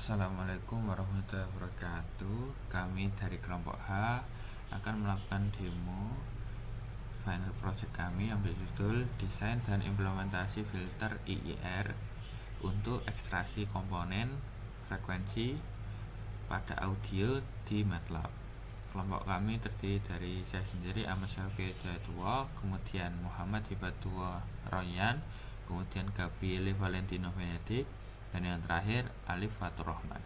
Assalamualaikum warahmatullahi wabarakatuh. Kami dari kelompok H akan melakukan demo final project kami yang berjudul Desain dan Implementasi Filter IIR untuk ekstraksi komponen frekuensi pada audio di MATLAB. Kelompok kami terdiri dari saya sendiri, Ahmad Syafii Hidayatullah, kemudian Muhammad Hibatullah Royan, kemudian Gabriele Valentino Benedik, dan yang terakhir Alif Fatur Rahman.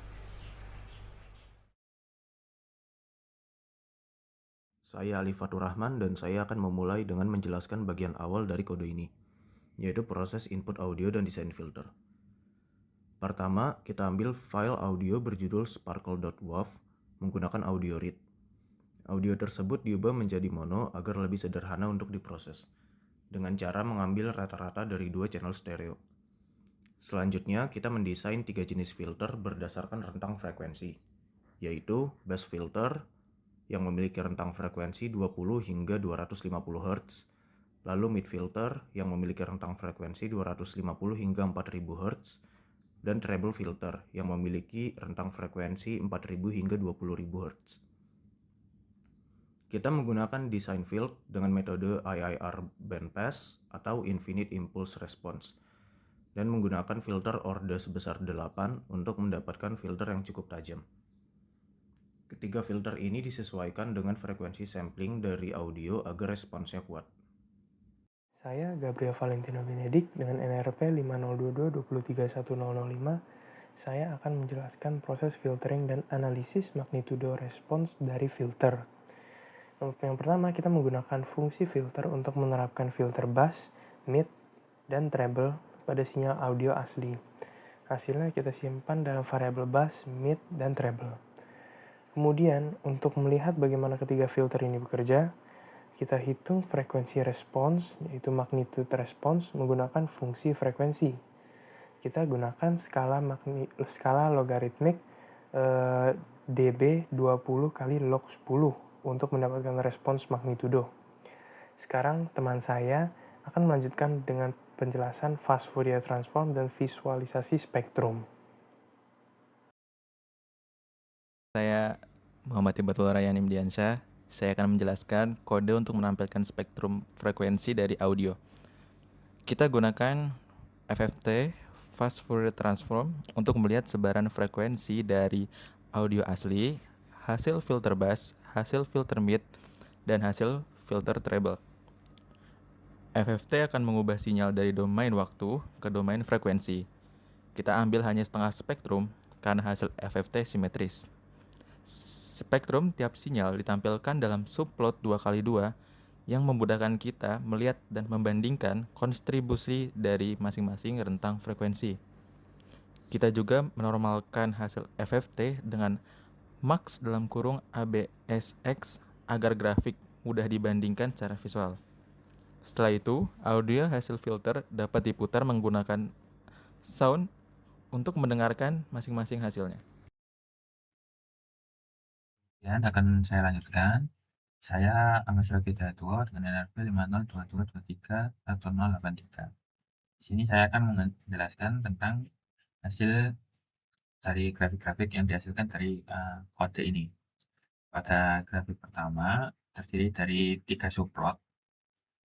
Saya Ali Fatur Rahman dan saya akan memulai dengan menjelaskan bagian awal dari kode ini, yaitu proses input audio dan desain filter. Pertama, kita ambil file audio berjudul sparkle.wav menggunakan audio read. Audio tersebut diubah menjadi mono agar lebih sederhana untuk diproses, dengan cara mengambil rata-rata dari dua channel stereo. Selanjutnya, kita mendesain 3 jenis filter berdasarkan rentang frekuensi, yaitu bass filter, yang memiliki rentang frekuensi 20 hingga 250 Hz, lalu mid filter yang memiliki rentang frekuensi 250 hingga 4000 Hz, dan treble filter yang memiliki rentang frekuensi 4000 hingga 20000 Hz. Kita menggunakan design field dengan metode IIR bandpass atau Infinite Impulse Response dan menggunakan filter orde sebesar 8 untuk mendapatkan filter yang cukup tajam. Ketiga filter ini disesuaikan dengan frekuensi sampling dari audio agar responsnya kuat. Saya Gabriel Valentino Benedik dengan NRP 5022-23105. Saya akan menjelaskan proses filtering dan analisis magnitudo respons dari filter. Yang pertama, kita menggunakan fungsi filter untuk menerapkan filter bass, mid, dan treble pada sinyal audio asli. Hasilnya kita simpan dalam variabel bass, mid, dan treble. Kemudian, untuk melihat bagaimana ketiga filter ini bekerja, kita hitung frekuensi respons, yaitu magnitude respons, menggunakan fungsi frekuensi. Kita gunakan skala logaritmik dB 20 kali log 10 untuk mendapatkan respons magnitudo. Sekarang teman saya akan melanjutkan dengan penjelasan fast Fourier transform dan visualisasi spektrum. Saya Muhammad Hibatullah Rayani Imdiansyah. Saya akan menjelaskan kode untuk menampilkan spektrum frekuensi dari audio. Kita gunakan FFT, Fast Fourier Transform, untuk melihat sebaran frekuensi dari audio asli, hasil filter bass, hasil filter mid, dan hasil filter treble. FFT akan mengubah sinyal dari domain waktu ke domain frekuensi. Kita ambil hanya setengah spektrum karena hasil FFT simetris. Spektrum tiap sinyal ditampilkan dalam subplot 2x2 yang memudahkan kita melihat dan membandingkan kontribusi dari masing-masing rentang frekuensi. Kita juga menormalkan hasil FFT dengan max dalam kurung ABSX agar grafik mudah dibandingkan secara visual. Setelah itu, audio hasil filter dapat diputar menggunakan sound untuk mendengarkan masing-masing hasilnya. Dan akan saya lanjutkan. Saya Ahmad Syafii Hidayatullah dengan NRP 5022231083. Di sini saya akan menjelaskan tentang hasil dari grafik-grafik yang dihasilkan dari kode ini. Pada grafik pertama terdiri dari 3 subplot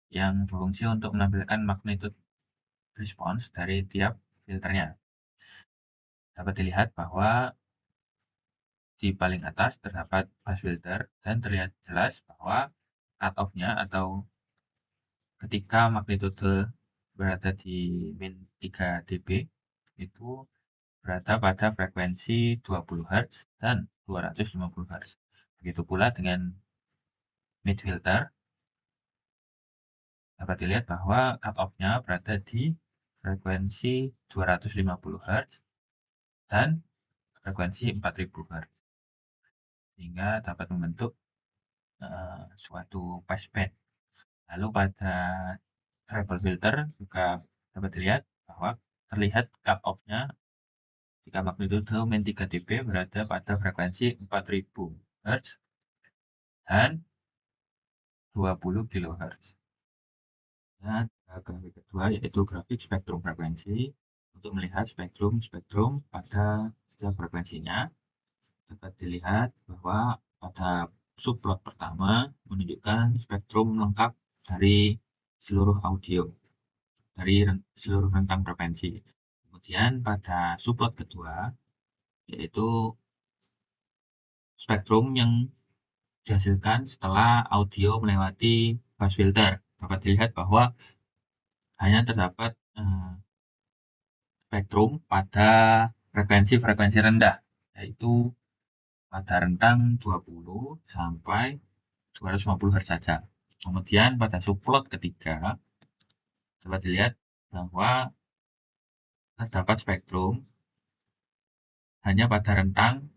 yang berfungsi untuk menampilkan magnitude respons dari tiap filternya. Dapat dilihat bahwa di paling atas terdapat bass filter dan terlihat jelas bahwa cut-off-nya atau ketika magnitude berada di min 3 dB itu berada pada frekuensi 20 Hz dan 250 Hz. Begitu pula dengan mid filter, dapat dilihat bahwa cut-off-nya berada di frekuensi 250 Hz dan frekuensi 4000 Hz. Sehingga dapat membentuk suatu passband. Lalu pada treble filter juga dapat dilihat bahwa terlihat cut-off-nya jika magnitudo min 3 dB berada pada frekuensi 4000 Hz dan 20 kHz. Nah, grafik kedua yaitu grafik spektrum frekuensi untuk melihat spektrum pada hasil frekuensinya, dapat dilihat bahwa pada subplot pertama menunjukkan spektrum lengkap dari seluruh audio, dari seluruh rentang frekuensi. Kemudian pada subplot kedua, yaitu spektrum yang dihasilkan setelah audio melewati bass filter. Dapat dilihat bahwa hanya terdapat spektrum pada frekuensi-frekuensi rendah, yaitu pada rentang 20 sampai 250 Hz saja. Kemudian pada subplot ketiga, dapat dilihat bahwa terdapat spektrum hanya pada rentang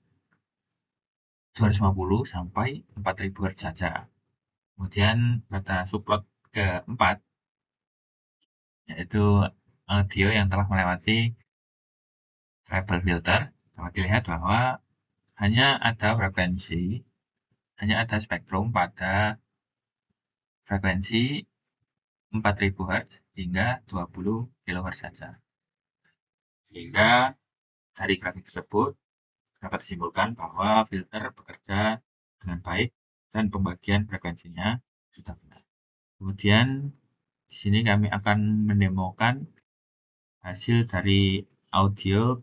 250 sampai 4000 Hz saja. Kemudian pada subplot keempat, yaitu audio yang telah melewati treble filter, dapat dilihat bahwa hanya ada spektrum pada frekuensi 4000 Hz hingga 20 kHz saja. Sehingga dari grafik tersebut dapat disimpulkan bahwa filter bekerja dengan baik dan pembagian frekuensinya sudah benar. Kemudian di sini kami akan mendemokan hasil dari audio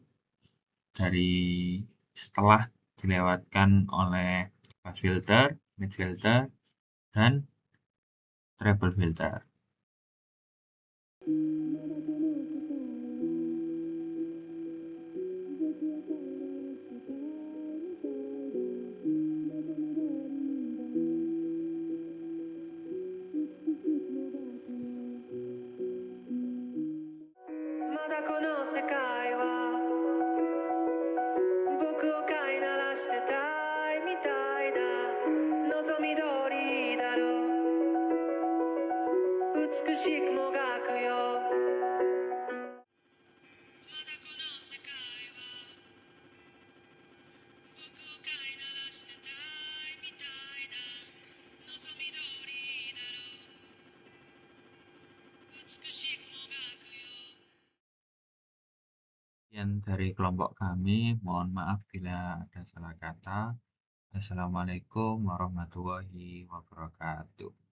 dari setelah dilewatkan oleh bass filter, mid filter, dan treble filter. Sekian dari kelompok kami, mohon maaf bila ada salah kata. Assalamualaikum warahmatullahi wabarakatuh.